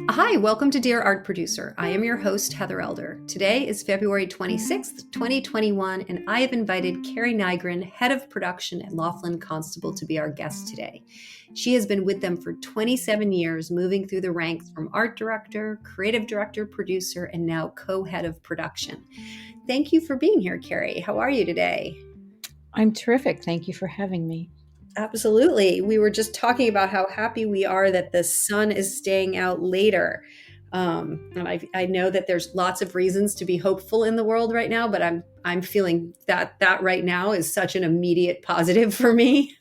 Hi, welcome to Dear Art Producer. I am your host, Heather Elder. Today is February 26th, 2021, and I have invited Carrie Nygren, head of production at Laughlin Constable, to be our guest today. She has been with them for 27 years, moving through the ranks from art director, creative director, producer, and now co-head of production. Thank you for being here, Carrie. How are you today? I'm terrific. Thank you for having me. Absolutely. We were just talking about how happy we are that the sun is staying out later. And I know that there's lots of reasons to be hopeful in the world right now, but I'm feeling that right now is such an immediate positive for me.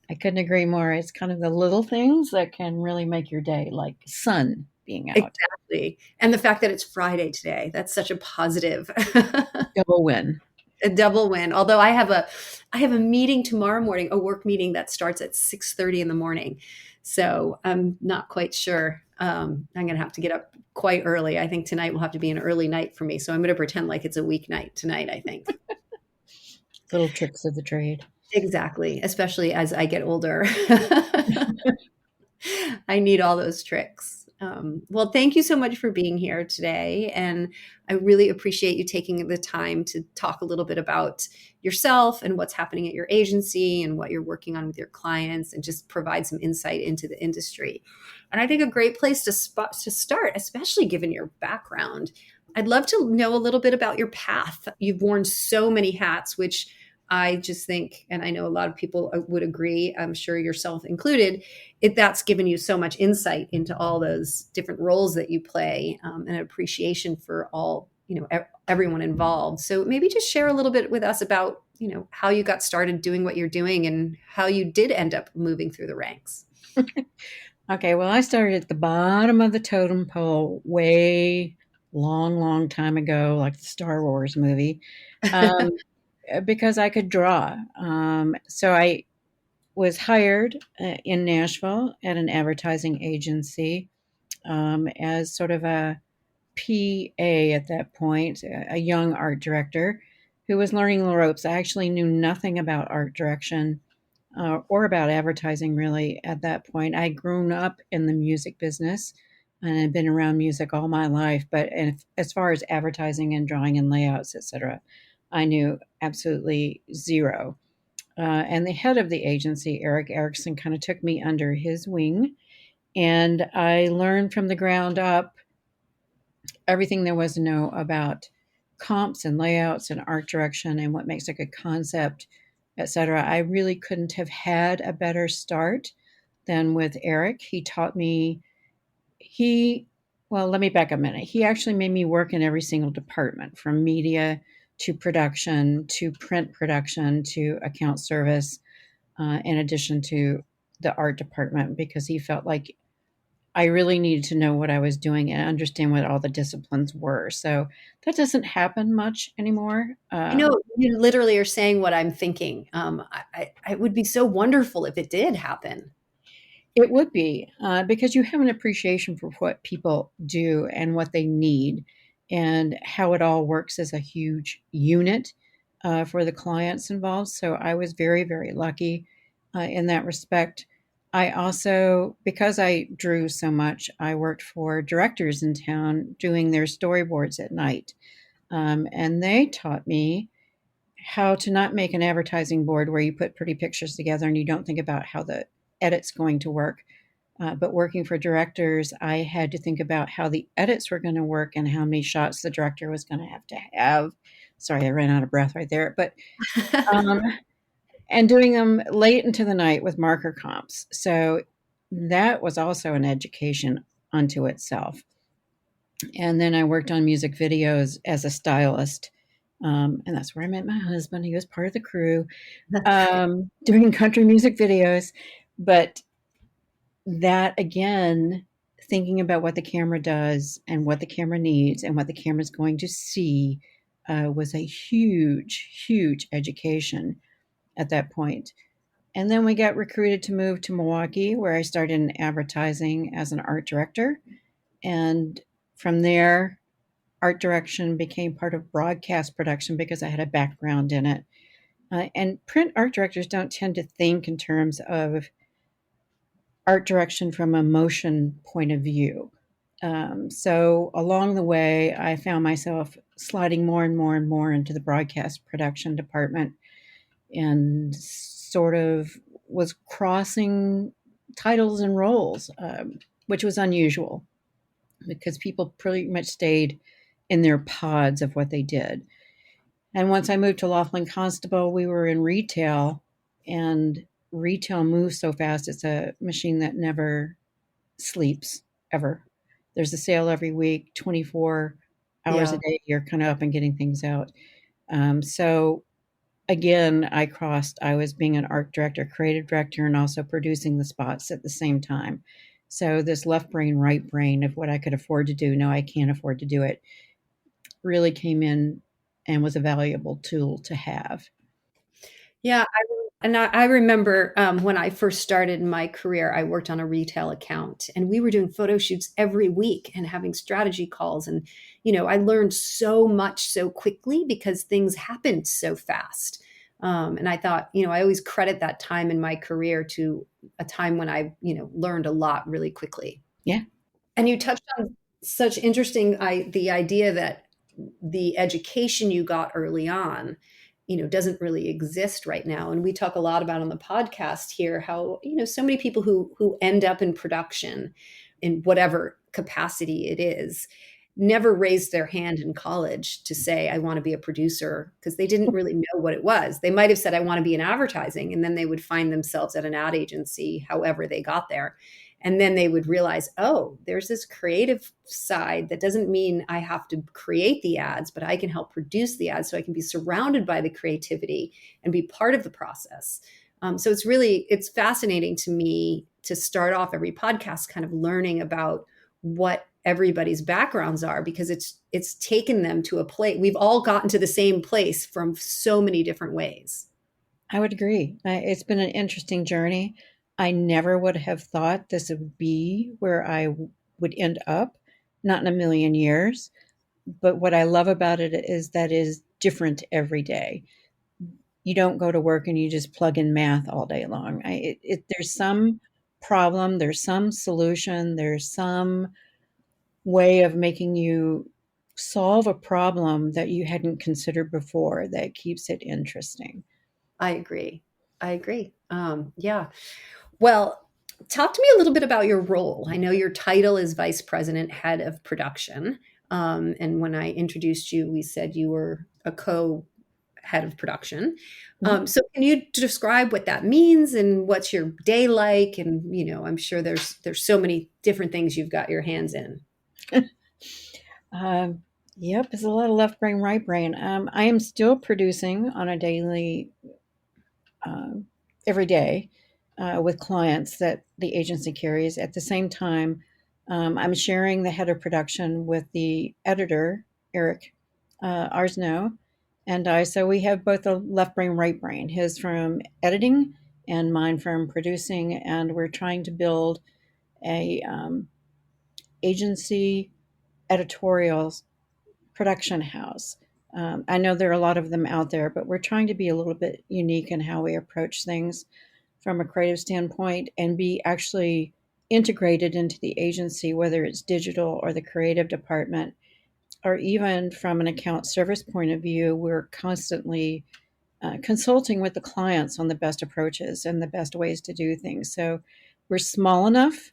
I couldn't agree more. It's kind of the little things that can really make your day, like sun being out. Exactly. And the fact that it's Friday today, that's such a positive. Double win. A double win. Although I have a meeting tomorrow morning, a work meeting that starts at 6:30 in the morning. So I'm not quite sure. I'm going to have to get up quite early. I think tonight will have to be an early night for me. So I'm going to pretend like it's a weeknight tonight, I think. Little tricks of the trade. Exactly. Especially as I get older. I need all those tricks. Well, thank you so much for being here today. And I really appreciate you taking the time to talk a little bit about yourself and what's happening at your agency and what you're working on with your clients and just provide some insight into the industry. And I think a great place to start, especially given your background, I'd love to know a little bit about your path. You've worn so many hats, which I just think, and I know a lot of people would agree, I'm sure yourself included, that's given you so much insight into all those different roles that you play, and an appreciation for all, everyone involved. So maybe just share a little bit with us about, how you got started doing what you're doing and how you did end up moving through the ranks. Okay, well, I started at the bottom of the totem pole way long time ago, like the Star Wars movie, um, because I could draw. So I was hired in Nashville at an advertising agency as sort of a PA at that point, a young art director who was learning the ropes. I actually knew nothing about art direction or about advertising really at that point. I'd grown up in the music business and had been around music all my life, but as far as advertising and drawing and layouts, etc., I knew absolutely zero. And the head of the agency, Eric Erickson, kind of took me under his wing, and I learned from the ground up everything there was to know about comps and layouts and art direction and what makes a good concept, etc. I really couldn't have had a better start than with Eric. He taught me, well, let me back up a minute. He actually made me work in every single department, from media to production to print production to account service, in addition to the art department, because he felt like I really needed to know what I was doing and understand what all the disciplines were. So that doesn't happen much anymore. You literally are saying what I'm thinking. It would be so wonderful if it did happen. It would be because you have an appreciation for what people do and what they need and how it all works as a huge unit for the clients involved. So I was very lucky in that respect. I also, because I drew so much, I worked for directors in town doing their storyboards at night. And they taught me how to not make an advertising board where you put pretty pictures together and you don't think about how the edit's going to work. But working for directors, I had to think about how the edits were going to work and how many shots the director was going to have. Sorry, I ran out of breath right there. But um, and doing them late into the night with marker comps. So that was also an education unto itself. And then I worked on music videos as a stylist. And that's where I met my husband. He was part of the crew doing country music videos. But that, again, thinking about what the camera does and what the camera needs and what the camera is going to see was a huge education at that point. And then we got recruited to move to Milwaukee, where I started in advertising as an art director. And from there, art direction became part of broadcast production because I had a background in it. And print art directors don't tend to think in terms of art direction from a motion point of view. So along the way, I found myself sliding more and more and more into the broadcast production department and sort of was crossing titles and roles, which was unusual because people pretty much stayed in their pods of what they did. And once I moved to Laughlin Constable, we were in retail, and retail moves so fast. It's a machine that never sleeps ever. There's a sale every week, 24 hours a Yeah. day. You're kind of up and getting things out. So again, I was being an art director, creative director, and also producing the spots at the same time. So this left brain, right brain of what I could afford to do, no, I can't afford to do it, really came in and was a valuable tool to have. Yeah, I remember, when I first started my career, I worked on a retail account, and we were doing photo shoots every week and having strategy calls, and, I learned so much so quickly because things happened so fast. And I thought, I always credit that time in my career to a time when I, learned a lot really quickly. Yeah, And you touched on such interesting the idea that the education you got early on, doesn't really exist right now. And we talk a lot about on the podcast here how, so many people who end up in production in whatever capacity it is never raised their hand in college to say I want to be a producer because they didn't really know what it was. They might have said I want to be in advertising, and then they would find themselves at an ad agency however they got there. And then they would realize, oh, there's this creative side that doesn't mean I have to create the ads, but I can help produce the ads so I can be surrounded by the creativity and be part of the process. So it's fascinating to me to start off every podcast kind of learning about what everybody's backgrounds are, because it's taken them to a place. We've all gotten to the same place from so many different ways. I would agree. It's been an interesting journey. I never would have thought this would be where would end up, not in a million years. But what I love about it is that it is different every day. You don't go to work and you just plug in math all day long. There's some problem, there's some solution, there's some way of making you solve a problem that you hadn't considered before that keeps it interesting. I agree. I agree. Yeah. Well, talk to me a little bit about your role. I know your title is Vice President, Head of Production. And when I introduced you, we said you were a co head of production. Mhm. So can you describe what that means and what's your day like? And, I'm sure there's so many different things you've got your hands in. Um, yep, it's a lot of left brain, right brain. I am still producing on a daily, um, every day, with clients that the agency carries. At the same time, I'm sharing the head of production with the editor, Eric Arsno, and I. So we have both a left brain, right brain. His from editing, and mine from producing, and we're trying to build a agency editorial production house. I know there are a lot of them out there, but we're trying to be a little bit unique in how we approach things from a creative standpoint and be actually integrated into the agency, whether it's digital or the creative department, or even from an account service point of view. We're constantly consulting with the clients on the best approaches and the best ways to do things. So we're small enough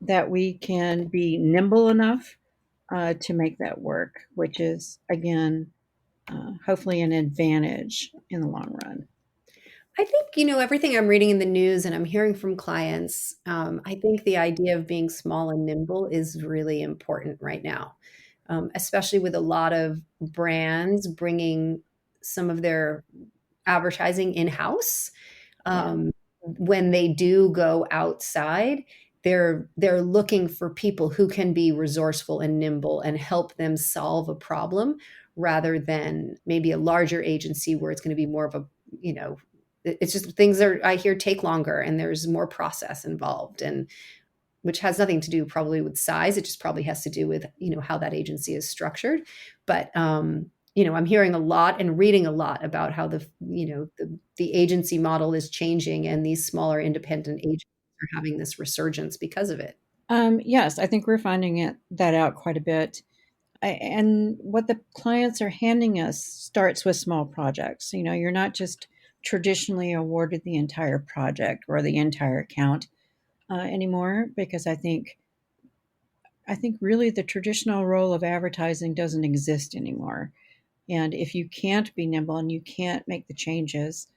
that we can be nimble enough to make that work, which is, again, hopefully an advantage in the long run. I think, everything I'm reading in the news and I'm hearing from clients, I think the idea of being small and nimble is really important right now, especially with a lot of brands bringing some of their advertising in-house. Yeah. When they do go outside, they're looking for people who can be resourceful and nimble and help them solve a problem rather than maybe a larger agency where it's going to be more of a, it's just things are I hear take longer and there's more process involved, and which has nothing to do probably with size. It just probably has to do with, how that agency is structured. But I'm hearing a lot and reading a lot about how the agency model is changing and these smaller independent agents are having this resurgence because of it. Yes, I think we're finding that out quite a bit. And what the clients are handing us starts with small projects. You're not just traditionally awarded the entire project or the entire account anymore, because I think really the traditional role of advertising doesn't exist anymore. And if you can't be nimble and you can't make the changes,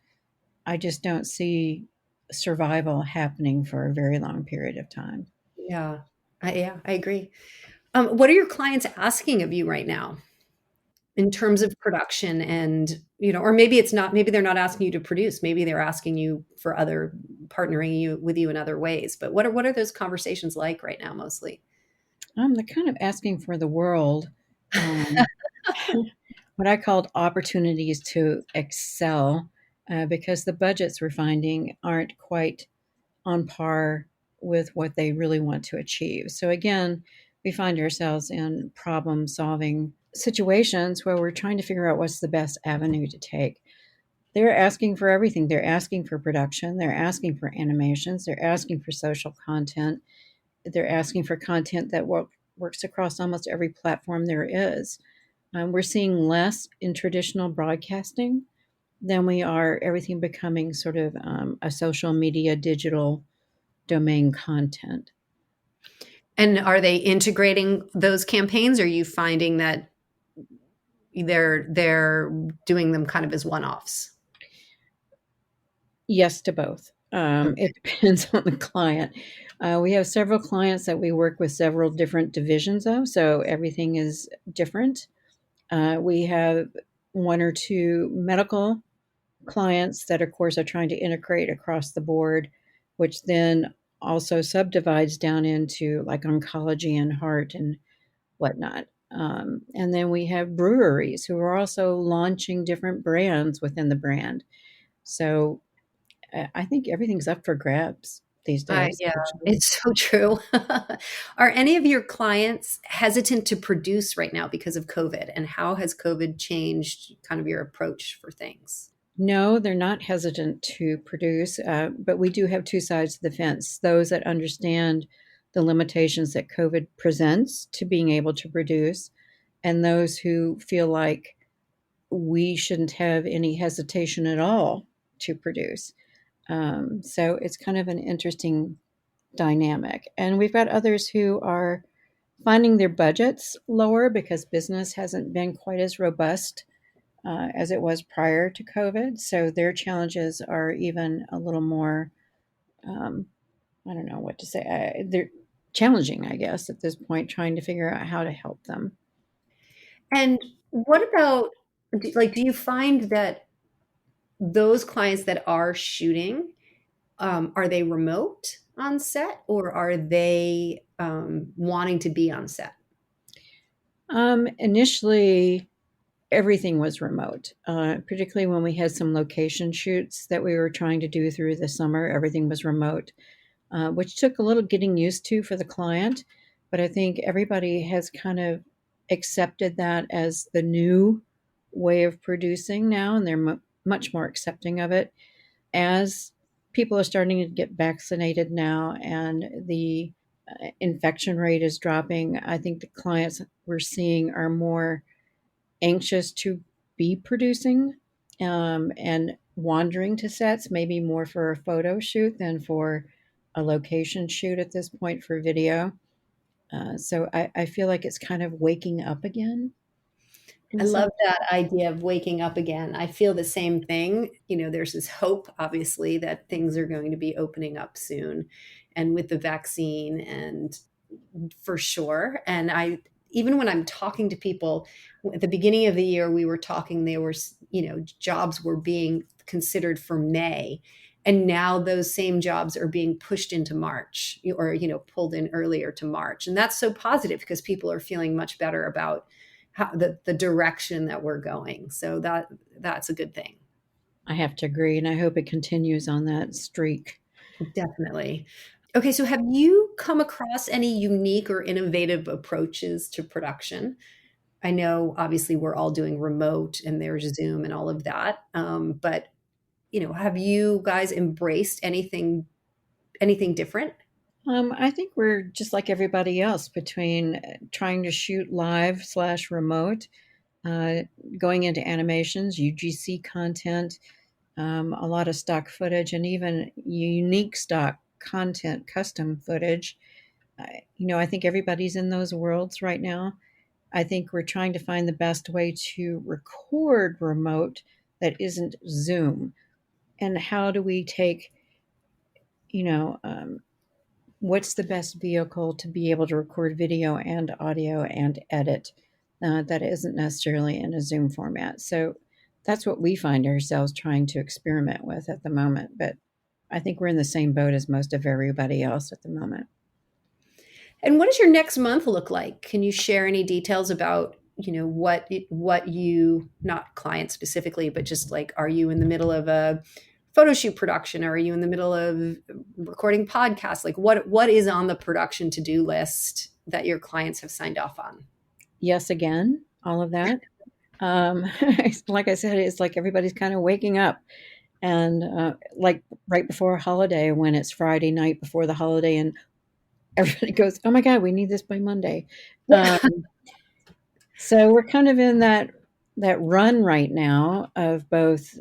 I just don't see survival happening for a very long period of time. Yeah, I agree. What are your clients asking of you right now in terms of production and, or maybe it's not, maybe they're not asking you to produce, maybe they're asking you for other partnering with you in other ways. But what are those conversations like right now mostly? They're kind of asking for the world. Um, what I called opportunities to excel, because the budgets we're finding aren't quite on par with what they really want to achieve. So again, we find ourselves in problem solving situations where we're trying to figure out what's the best avenue to take. They're asking for everything. They're asking for production, they're asking for animations, they're asking for social content, they're asking for content that works across almost every platform there is. We're seeing less in traditional broadcasting than we are everything becoming sort of a social media digital domain content. And are they integrating those campaigns? Or are you finding that they're doing them kind of as one-offs? Yes to both. It depends on the client. We have several clients that we work with several different divisions of, so everything is different. We have one or two medical clients that, of course, are trying to integrate across the board, which then also subdivides down into like oncology and heart and whatnot. And then we have breweries who are also launching different brands within the brand. So I think everything's up for grabs these days, Yeah, actually. it's so true. Are any of your clients hesitant to produce right now because of COVID? And how has COVID changed kind of your approach for things? No, they're not hesitant to produce, but we do have two sides of the fence. Those that understand the limitations that COVID presents to being able to produce, and those who feel like we shouldn't have any hesitation at all to produce. So it's kind of an interesting dynamic. And we've got others who are finding their budgets lower because business hasn't been quite as robust as it was prior to COVID. So their challenges are even a little more, um, I don't know what to say. They're challenging, I guess, at this point, trying to figure out how to help them. And what about, do you find that those clients that are shooting, are they remote on set or are they wanting to be on set? Initially, everything was remote, particularly when we had some location shoots that we were trying to do through the summer. Everything was remote, which took a little getting used to for the client. But I think everybody has kind of accepted that as the new way of producing now, and they're much more accepting of it as people are starting to get vaccinated now and the infection rate is dropping. I think the clients we're seeing are more anxious to be producing and wandering to sets, maybe more for a photo shoot than for a location shoot at this point for video. So I feel like it's kind of waking up again I in some. love that idea of waking up again. I feel the same thing. There's this hope, obviously, that things are going to be opening up soon and with the vaccine and for sure. And even when I'm talking to people at the beginning of the year, we were talking, there were, jobs were being considered for May. And now those same jobs are being pushed into March or, pulled in earlier to March. And that's so positive because people are feeling much better about the direction that we're going. So that's a good thing. I have to agree, and I hope it continues on that streak. Definitely. Okay, so have you come across any unique or innovative approaches to production? I know obviously we're all doing remote and there's Zoom and all of that. But have you guys embraced anything different? I think we're just like everybody else between trying to shoot live slash remote, uh, going into animations, UGC content, a lot of stock footage, and even unique stock content, custom footage. I think everybody's in those worlds right now. I think we're trying to find the best way to record remote that isn't Zoom. And how do we take, you know, what's the best vehicle to be able to record video and audio and edit that isn't necessarily in a Zoom format? So that's what we find ourselves trying to experiment with at the moment. But I think we're in the same boat as most of everybody else at the moment. And what does your next month look like? Can you share any details about, what you, not client specifically, but just like, are you in the middle of a photo shoot production, or are you in the middle of recording podcasts? Like what is on the production to-do list that your clients have signed off on? Yes, again, all of that. Like I said, it's like everybody's kind of waking up. And like right before a holiday, when it's Friday night before the holiday, and everybody goes, "Oh my God, we need this by Monday." Yeah. So we're kind of in that run right now of both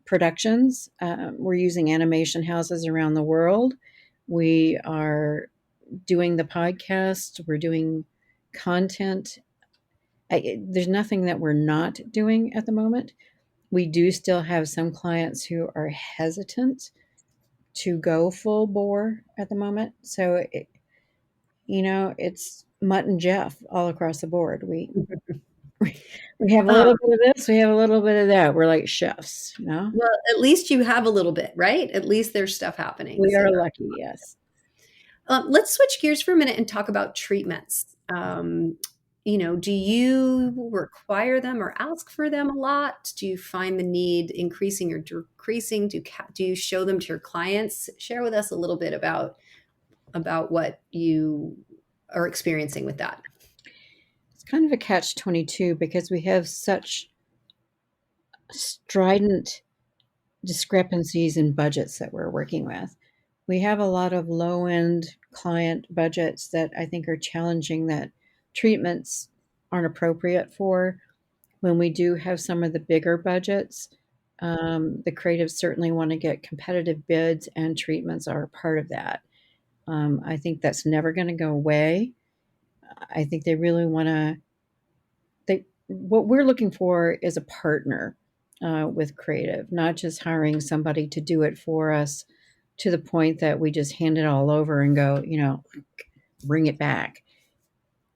productions. We're using animation houses around the world. We are doing the podcast. We're doing content. There's nothing that we're not doing at the moment. We do still have some clients who are hesitant to go full bore at the moment. So, it's Mutt and Jeff all across the board. We have a Um, little bit of this, we have a little bit of that. We're like chefs, well, at least you have a little bit, right? At least there's stuff happening. We So are lucky, yes. let's switch gears for a minute and talk about treatments. Do you require them or ask for them a lot? Do you find the need increasing or decreasing? Do you show them to your clients? Share with us a little bit about what you are experiencing with that. It's kind of a catch-22 because we have such strident discrepancies in budgets that we're working with. We have a lot of low-end client budgets that I think are challenging, that treatments aren't appropriate for. When we do have some of the bigger budgets, the creatives certainly want to get competitive bids, and treatments are a part of that. I think that's never going to go away. I think they really want to. What we're looking for is a partner with creative, not just hiring somebody to do it for us to the point that we just hand it all over and go, bring it back.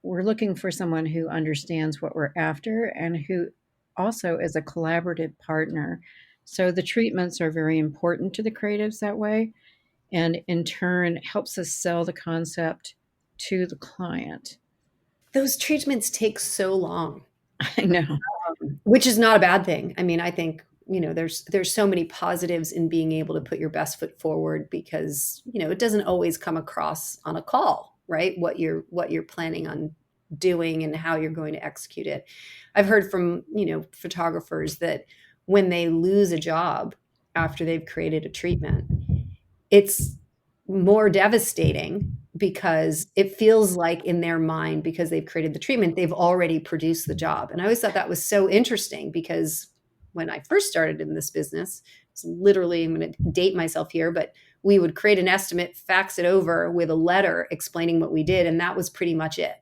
We're looking for someone who understands what we're after and who also is a collaborative partner. So the treatments are very important to the creatives that way, and in turn helps us sell the concept to the client. Those treatments take so long, I know. which is not a bad thing. I mean, I think, there's so many positives in being able to put your best foot forward, because, it doesn't always come across on a call, right? What you're planning on doing and how you're going to execute it. I've heard from, photographers that when they lose a job after they've created a treatment, it's more devastating, because it feels like in their mind, because they've created the treatment, they've already produced the job. And I always thought that was so interesting, because when I first started in this business, it's literally, I'm going to date myself here, but we would create an estimate, fax it over with a letter explaining what we did, and that was pretty much it.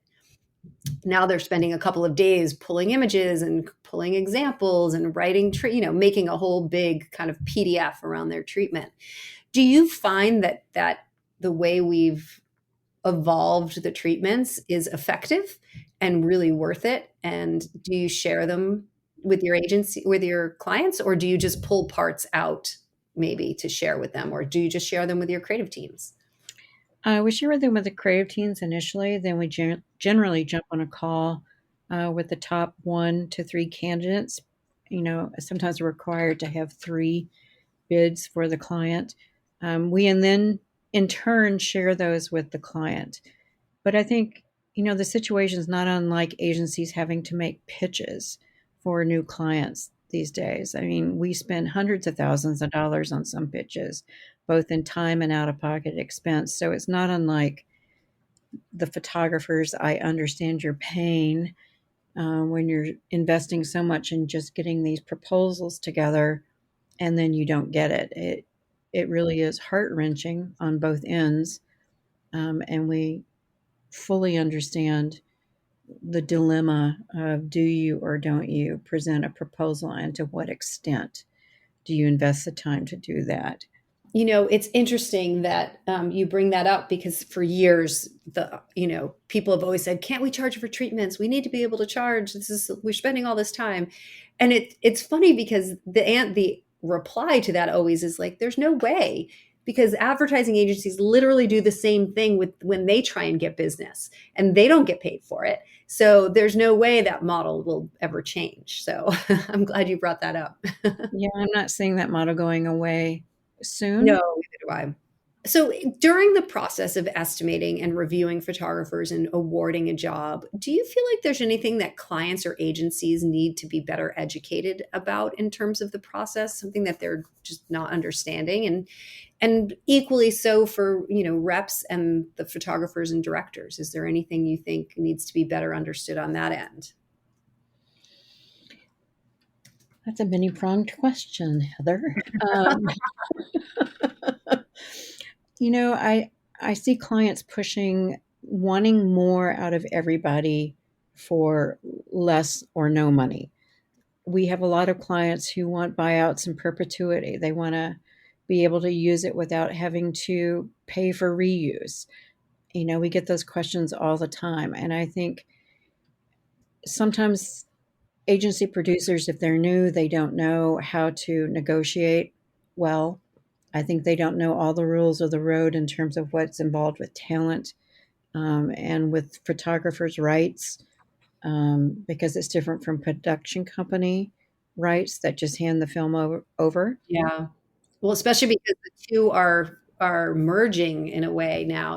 Now they're spending a couple of days pulling images and pulling examples and writing, making a whole big kind of PDF around their treatment. Do you find that the way we've evolved the treatments is effective and really worth it? And do you share them with your agency, with your clients, or do you just pull parts out maybe to share with them, or do you just share them with your creative teams? We share them with the creative teams initially, then we generally jump on a call with the top 1 to 3 candidates. Sometimes we're required to have 3 bids for the client. We and then in turn share those with the client. But I think, the situation is not unlike agencies having to make pitches for new clients. these days. I mean, we spend hundreds of thousands of dollars on some pitches, both in time and out of pocket expense. So it's not unlike the photographers. I understand your pain when you're investing so much in just getting these proposals together and then you don't get it. It really is heart wrenching on both ends, and we fully understand the dilemma of do you or don't you present a proposal, and to what extent do you invest the time to do that? It's interesting that you bring that up because for years, people have always said, "Can't we charge for treatments? We need to be able to charge. We're spending all this time," and it's funny because the reply to that always is like, "There's no way," because advertising agencies literally do the same thing with when they try and get business, and they don't get paid for it. So there's no way that model will ever change. So I'm glad you brought that up. Yeah, I'm not seeing that model going away No, soon. neither do I. So, during the process of estimating and reviewing photographers and awarding a job, do you feel like there's anything that clients or agencies need to be better educated about in terms of the process, something that they're just not understanding, and equally so for, reps and the photographers and directors? Is there anything you think needs to be better understood on that end? That's a many pronged question, Heather. I see clients pushing, wanting more out of everybody for less or no money. We have a lot of clients who want buyouts in perpetuity. They want to be able to use it without having to pay for reuse. We get those questions all the time. And I think sometimes agency producers, if they're new, they don't know how to negotiate well. I think they don't know all the rules of the road in terms of what's involved with talent, and with photographers' rights, because it's different from production company rights that just hand the film over. Yeah. Well, especially because the two are merging in a way now.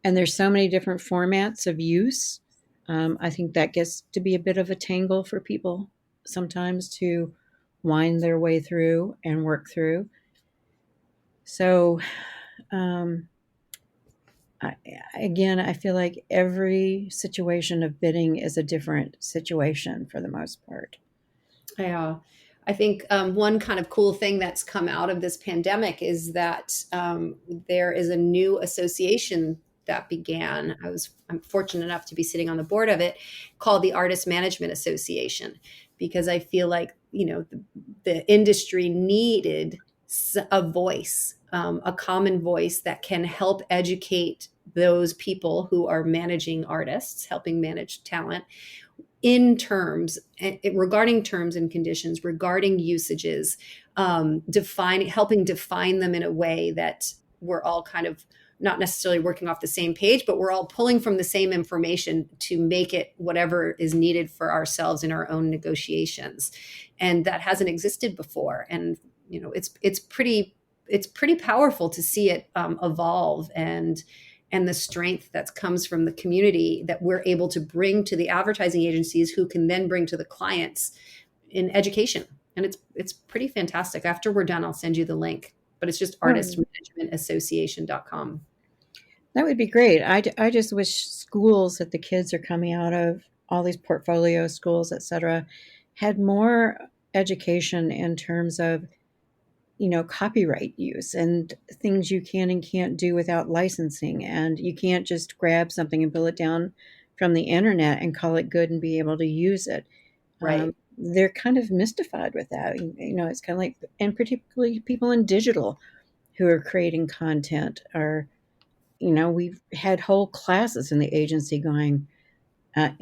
And there's so many different formats of use. I think that gets to be a bit of a tangle for people sometimes to wind their way through and work through. So, um, I, again, I feel like every situation of bidding is a different situation for the most part. Yeah. I think one kind of cool thing that's come out of this pandemic is that there is a new association that began. I'm fortunate enough to be sitting on the board of it, called the Artist Management Association, because I feel like the industry needed a voice, a common voice that can help educate those people who are managing artists, helping manage talent in terms regarding terms and conditions, regarding usages, helping define them in a way that we're all kind of not necessarily working off the same page, but we're all pulling from the same information to make it whatever is needed for ourselves in our own negotiations. And that hasn't existed before. And it's pretty powerful to see it evolve, and the strength that comes from the community that we're able to bring to the advertising agencies, who can then bring to the clients in education. And it's pretty fantastic. After we're done, I'll send you the link, but it's just Oh, artistmanagementassociation.com. that would be great. I just wish schools that the kids are coming out of, all these portfolio schools, et cetera, had more education in terms of copyright use and things you can and can't do without licensing. And you can't just grab something and pull it down from the internet and call it good and be able to use it. Right. They're kind of mystified with that. It's kind of like, and particularly people in digital who are creating content are, we've had whole classes in the agency going,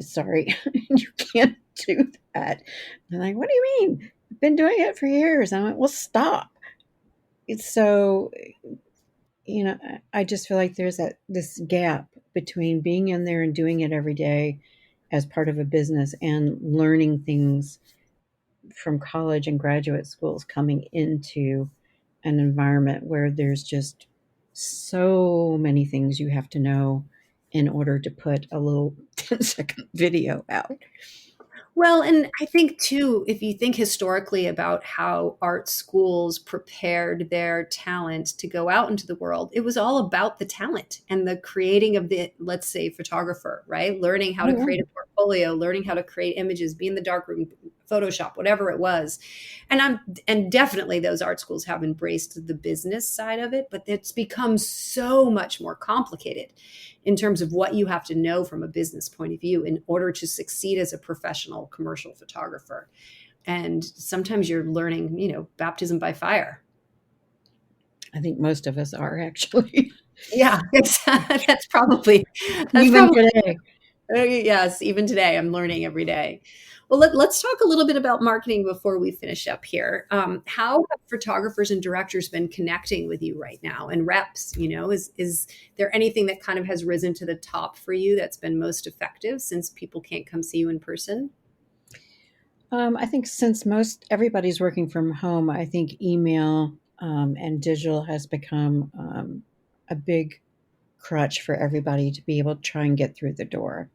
sorry, you can't do that. They're like, what do you mean? I've been doing it for years. I went, well, stop. It's so, I just feel like there's this gap between being in there and doing it every day as part of a business and learning things from college and graduate schools coming into an environment where there's just so many things you have to know in order to put a little 10-second video out. Well, and I think too, if you think historically about how art schools prepared their talent to go out into the world, it was all about the talent and the creating of the, let's say, photographer, right? Learning how Oh, to yeah. create a portfolio, learning how to create images, be in the darkroom, Photoshop, whatever it was. And definitely those art schools have embraced the business side of it, but it's become so much more complicated in terms of what you have to know from a business point of view in order to succeed as a professional commercial photographer. And sometimes you're learning, baptism by fire. I think most of us are actually, Yeah, that's probably that's even probably today. yes. Even today, I'm learning every day. Well, let's talk a little bit about marketing before we finish up here. How have photographers and directors been connecting with you right now, and reps? Is there anything that kind of has risen to the top for you that's been most effective since people can't come see you in person? I think since most everybody's working from home, I think email and digital has become a big crutch for everybody to be able to try and get through the door.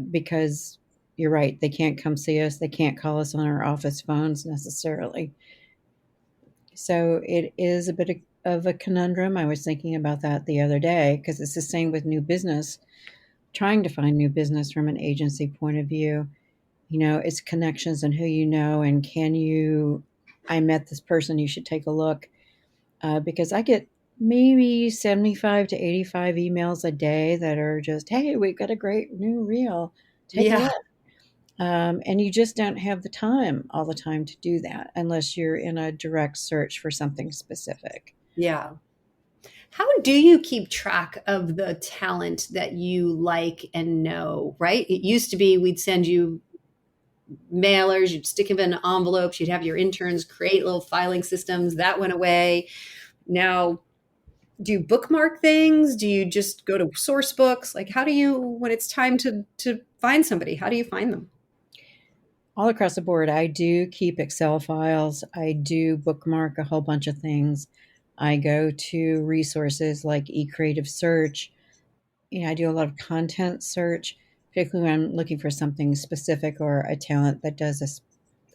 Because you're right, they can't come see us, they can't call us on our office phones necessarily. So it is a bit of a conundrum. I was thinking about that the other day because it's the same with new business, trying to find new business from an agency point of view. It's connections and who you know, and can you, I met this person, you should take a look. Because I get maybe 75 to 85 emails a day that are just, hey, we've got a great new reel. Take a Yeah, look. And you just don't have the time all the time to do that unless you're in a direct search for something specific. yeah. How do you keep track of the talent that you like and know, right? It used to be we'd send you mailers, you'd stick them in envelopes, you'd have your interns create little filing systems. That went away. Now, do you bookmark things? Do you just go to source books? Like, how do you, when it's time to find somebody, how do you find them? All across the board, I do keep Excel files. I do bookmark a whole bunch of things. I go to resources like eCreative Search. I do a lot of content search, particularly when I'm looking for something specific or a talent that does a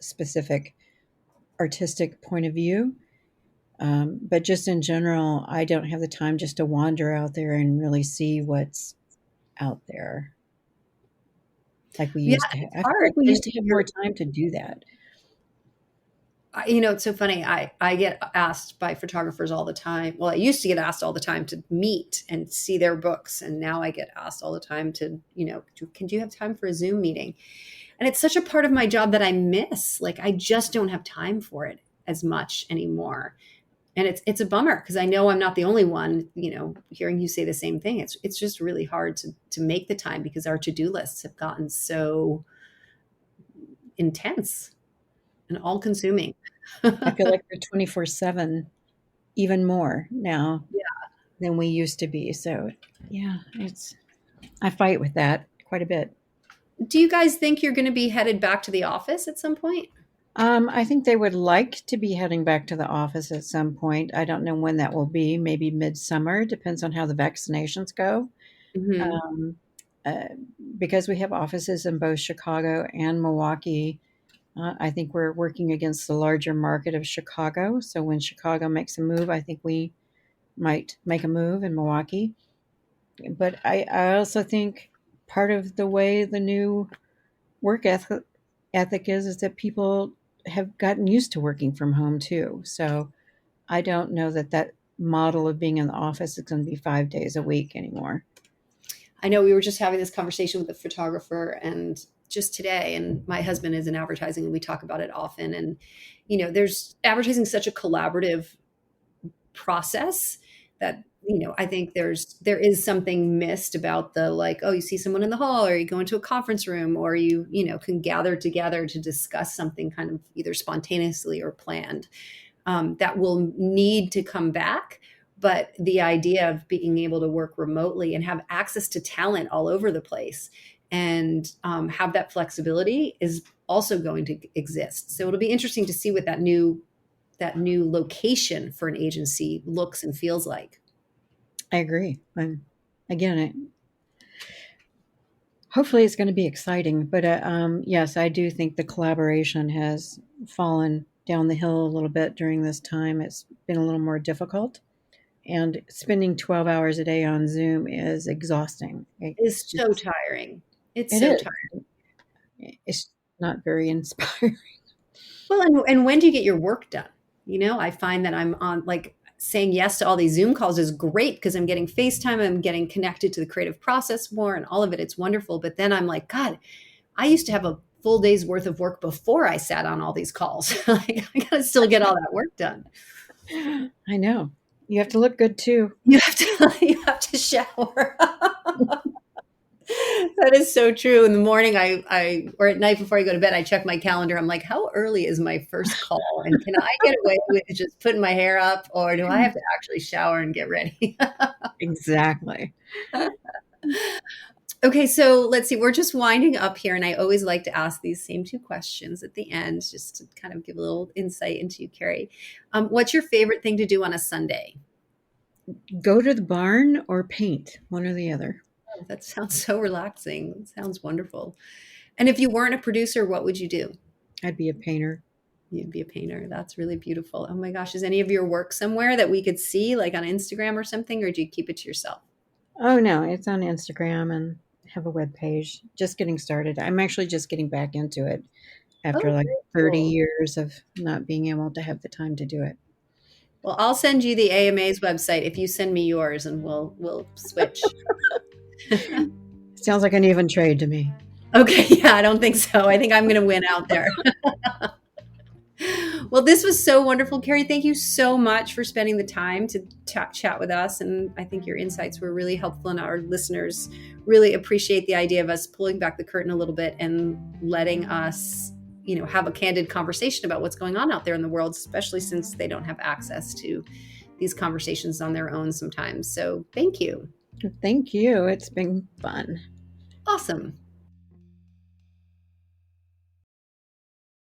specific artistic point of view. But just in general, I don't have the time just to wander out there and really see what's out there like we Yeah, used to have. it's I feel hard. like we And used to have more time to do that. it's so funny. I get asked by photographers all the time. Well, I used to get asked all the time to meet and see their books, and now I get asked all the time to, do you have time for a Zoom meeting? And it's such a part of my job that I miss. Like I just don't have time for it as much anymore. And it's a bummer because I know I'm not the only one, hearing you say the same thing. It's just really hard to make the time because our to-do lists have gotten so intense and all consuming. I feel like we're 24/7 even more now than we used to be. So, yeah, I fight with that quite a bit. Do you guys think you're going to be headed back to the office at some point? I think they would like to be heading back to the office at some point. I don't know when that will be, maybe midsummer, depends on how the vaccinations go. Hmm. Um, uh, because we have offices in both Chicago and Milwaukee, I think we're working against the larger market of Chicago. So when Chicago makes a move, I think we might make a move in Milwaukee. But I also think part of the way the new work ethic is that people have gotten used to working from home too. So I don't know that that model of being in the office is going to be 5 days a week anymore. I know we were just having this conversation with a photographer and just today, and my husband is in advertising and we talk about it often. And, there's advertising such a collaborative process that I think there is something missed about the, like, oh, you see someone in the hall or you go into a conference room or you can gather together to discuss something kind of either spontaneously or planned, that will need to come back. But the idea of being able to work remotely and have access to talent all over the place and have that flexibility is also going to exist. So it'll be interesting to see what that new location for an agency looks and feels like. I agree. Again, hopefully it's going to be exciting. But yes, I do think the collaboration has fallen down the hill a little bit during this time. It's been a little more difficult. And spending 12 hours a day on Zoom is exhausting. It's It's so just, tiring. It's it so is. tiring. It's not very inspiring. Well, and when do you get your work done? I find that I'm on like saying yes to all these Zoom calls is great because I'm getting FaceTime, I'm getting connected to the creative process more and all of it. It's wonderful. But then I'm like, God, I used to have a full day's worth of work before I sat on all these calls. Like, I gotta still get all that work done. I know. You have to look good too. You have to shower. That is so true. In the morning, I or at night before I go to bed, I check my calendar. I'm like, how early is my first call? And can I get away with just putting my hair up, or do I have to actually shower and get ready? Exactly. Okay, so let's see. We're just winding up here, and I always like to ask these same two questions at the end, just to kind of give a little insight into you, Carrie. What's your favorite thing to do on a Sunday? Go to the barn or paint, one or the other. Oh, that sounds so relaxing. That sounds wonderful. And if you weren't a producer, what would you do? I'd be a painter. You'd be a painter. That's really beautiful. Oh my gosh. Is any of your work somewhere that we could see, like on Instagram or something, or do you keep it to yourself? Oh no, it's on Instagram and have a web page. Just getting started. I'm actually just getting back into it after Oh, like very 30 cool. years of not being able to have the time to do it. Well, I'll send you the AMA's website if you send me yours and we'll switch. Sounds like an even trade to me. Okay, yeah, I don't think so. I think I'm going to win out there. Well, this was so wonderful, Carrie. Thank you so much for spending the time to chat with us. And I think your insights were really helpful, and our listeners really appreciate the idea of us pulling back the curtain a little bit and letting us, have a candid conversation about what's going on out there in the world, especially since they don't have access to these conversations on their own sometimes. So thank you. Thank you. It's been fun. Awesome.